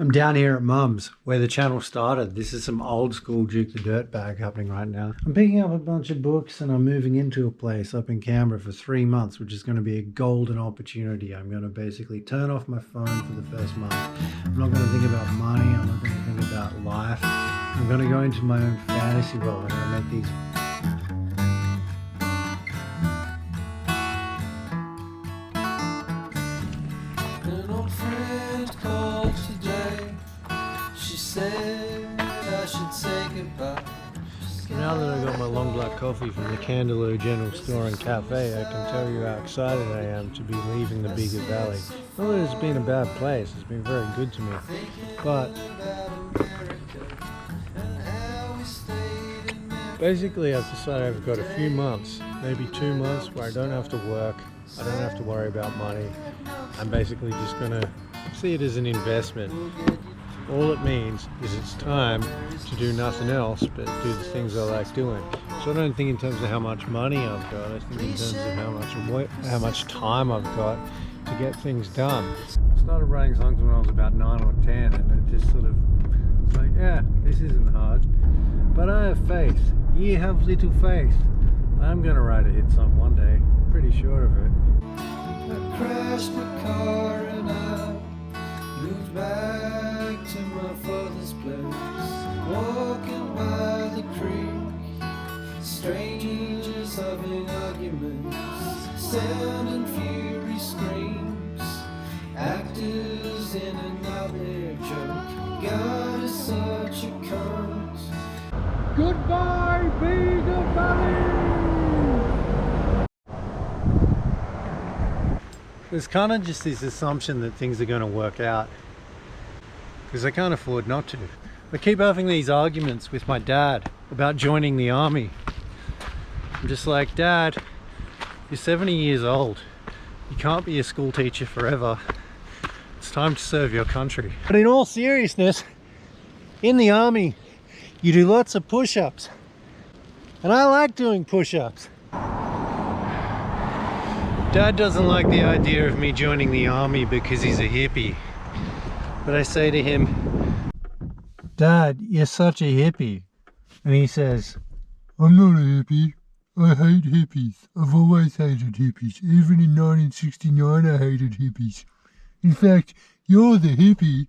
I'm down here at Mum's, where the channel started. This is some old school Duke the Dirtbag happening right now. I'm picking up a bunch of books and I'm moving into a place up in Canberra for 3 months, which is going to be a golden opportunity. I'm going to basically turn off my phone for the first month. I'm not going to think about money. I'm not going to think about life. I'm going to go into my own fantasy world. I'm going to make these... An old friend called today. She said I should say goodbye. Now that I got my long black coffee from the Candeloo General Store and Cafe, I can tell you how excited I am to be leaving the Bega Valley. Not that it's been a bad place, it's been very good to me, but basically I've decided I've got a few months, maybe 2 months, where I don't have to work, I don't have to worry about money. I'm basically just going to see it as an investment. All it means is it's time to do nothing else but do the things I like doing. So I don't think in terms of how much money I've got, I think in terms of how much time I've got to get things done. I started writing songs when I was about 9 or 10 and it just sort of, it's like, yeah, this isn't hard. But I have faith. You have little faith. I'm going to write a hit song one day, pretty sure of it. I crashed my car and I moved back to my father's place. Walking by the creek, strangers having arguments, sound and fury screams, actors in an outlet joke. God is such a cunt. Goodbye, Bega Valley! There's kind of just this assumption that things are going to work out, because I can't afford not to. I keep having these arguments with my dad about joining the army. I'm just like, Dad, you're 70 years old. You can't be a school teacher forever. It's time to serve your country. But in all seriousness, in the army, you do lots of push-ups. And I like doing push-ups. Dad doesn't like the idea of me joining the army because he's a hippie. But I say to him, Dad, you're such a hippie. And he says, I'm not a hippie. I hate hippies. I've always hated hippies. Even in 1969 I hated hippies. In fact, you're the hippie.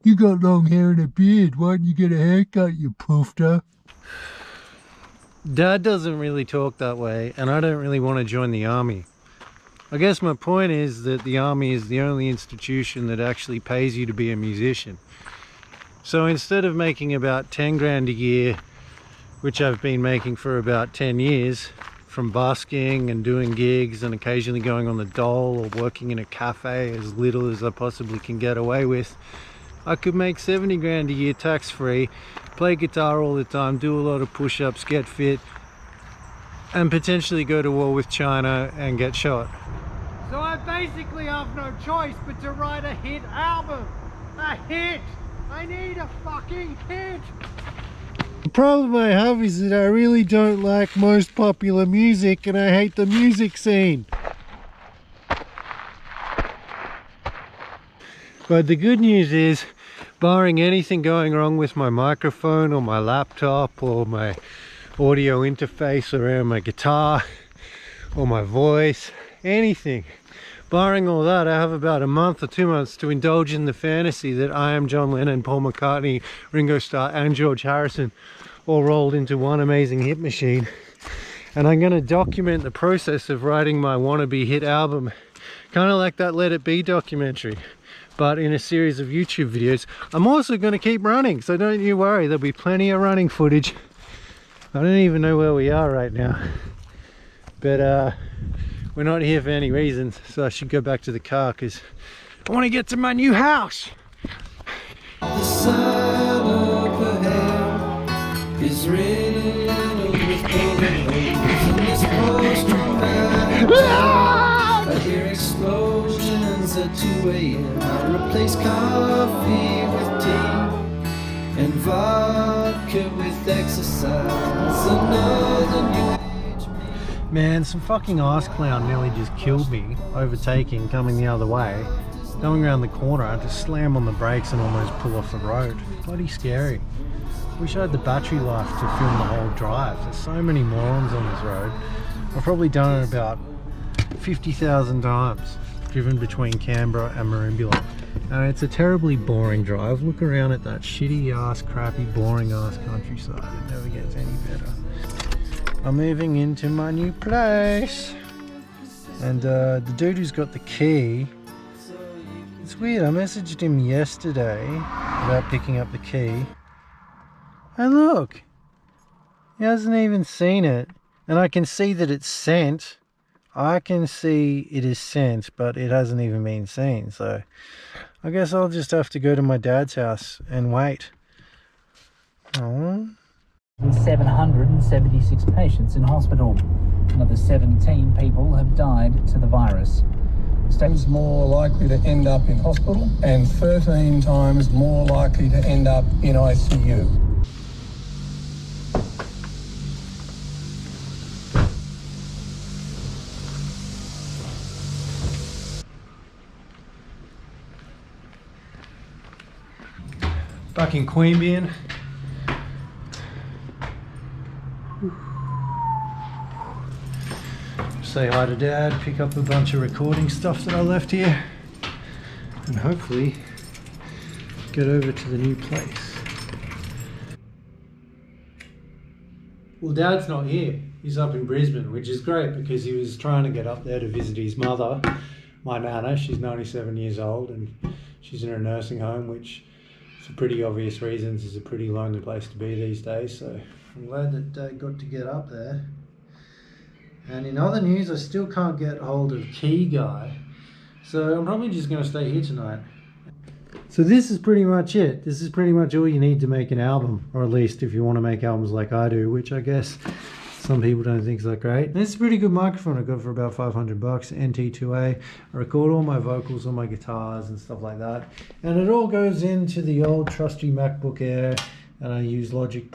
You got long hair and a beard. Why don't you get a haircut, you poofter? Dad doesn't really talk that way, and I don't really want to join the army. I guess my point is that the army is the only institution that actually pays you to be a musician. So instead of making about 10 grand a year, which I've been making for about 10 years, from busking and doing gigs and occasionally going on the dole or working in a cafe as little as I possibly can get away with, I could make 70 grand a year tax-free, play guitar all the time, do a lot of push-ups, get fit, and potentially go to war with China and get shot. So I basically have no choice but to write a hit album. A hit! I need a fucking hit! The problem I have is that I really don't like most popular music and I hate the music scene. But the good news is, barring anything going wrong with my microphone or my laptop or my audio interface around my guitar or my voice, anything, barring all that, I have about a month or 2 months to indulge in the fantasy that I am John Lennon, Paul McCartney, Ringo Starr and George Harrison all rolled into one amazing hit machine. And I'm going to document the process of writing my wannabe hit album, kind of like that Let It Be documentary, but in a series of YouTube videos. I'm also going to keep running, so don't you worry, there'll be plenty of running footage. I don't even know where we are right now, but we're not here for any reason, so I should go back to the car because I want to get to my new house. The sun over here is riddled with golden holes in this post-traumatic town. I hear explosions at 2 AM. I replace coffee with tea and vodka with exercise. Another new age. Man, some fucking ice clown nearly just killed me, overtaking, coming the other way. Going around the corner, I had to slam on the brakes and almost pull off the road. Bloody scary. Wish I had the battery life to film the whole drive. There's so many morons on this road. I've probably done it about 50,000 times, driven between Canberra and Merimbula. And it's a terribly boring drive. Look around at that shitty ass, crappy, boring ass countryside. It never gets any better. I'm moving into my new place. And the dude who's got the key, it's weird, I messaged him yesterday about picking up the key. And look, he hasn't even seen it. And I can see that it's sent. I can see it is sent, but it hasn't even been seen. So I guess I'll just have to go to my dad's house and wait. Oh. 776 patients in hospital. Another 17 people have died to the virus. Times more likely to end up in hospital and 13 times more likely to end up in ICU. Back in Queanbeyan. Say hi to Dad, pick up a bunch of recording stuff that I left here, and hopefully get over to the new place. Well, Dad's not here. He's up in Brisbane, which is great because he was trying to get up there to visit his mother, my nana. She's 97 years old and she's in a nursing home, which for pretty obvious reasons is a pretty lonely place to be these days. So I'm glad that Dad got to get up there. And in other news, I still can't get hold of Key Guy, so I'm probably just going to stay here tonight. So this is pretty much it. This is pretty much all you need to make an album, or at least if you want to make albums like I do, which I guess some people don't think is that great. And this is a pretty good microphone I got for about 500 bucks, NT2A. I record all my vocals on my guitars and stuff like that. And it all goes into the old trusty MacBook Air, and I use Logic.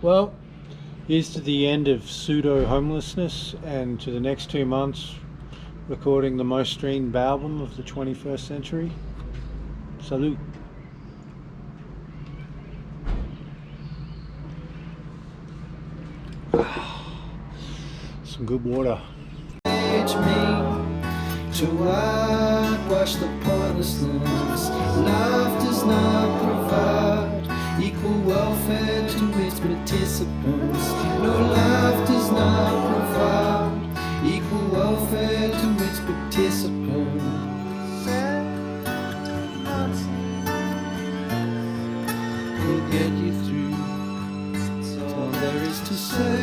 Well, here's to the end of pseudo-homelessness and to the next 2 months recording the most streamed album of the 21st century. Salute. Some good water. Teach me to whitewash the pointlessness. Life does not provide equal welfare to its participants. No, life does not provide equal welfare to its participants. We'll get you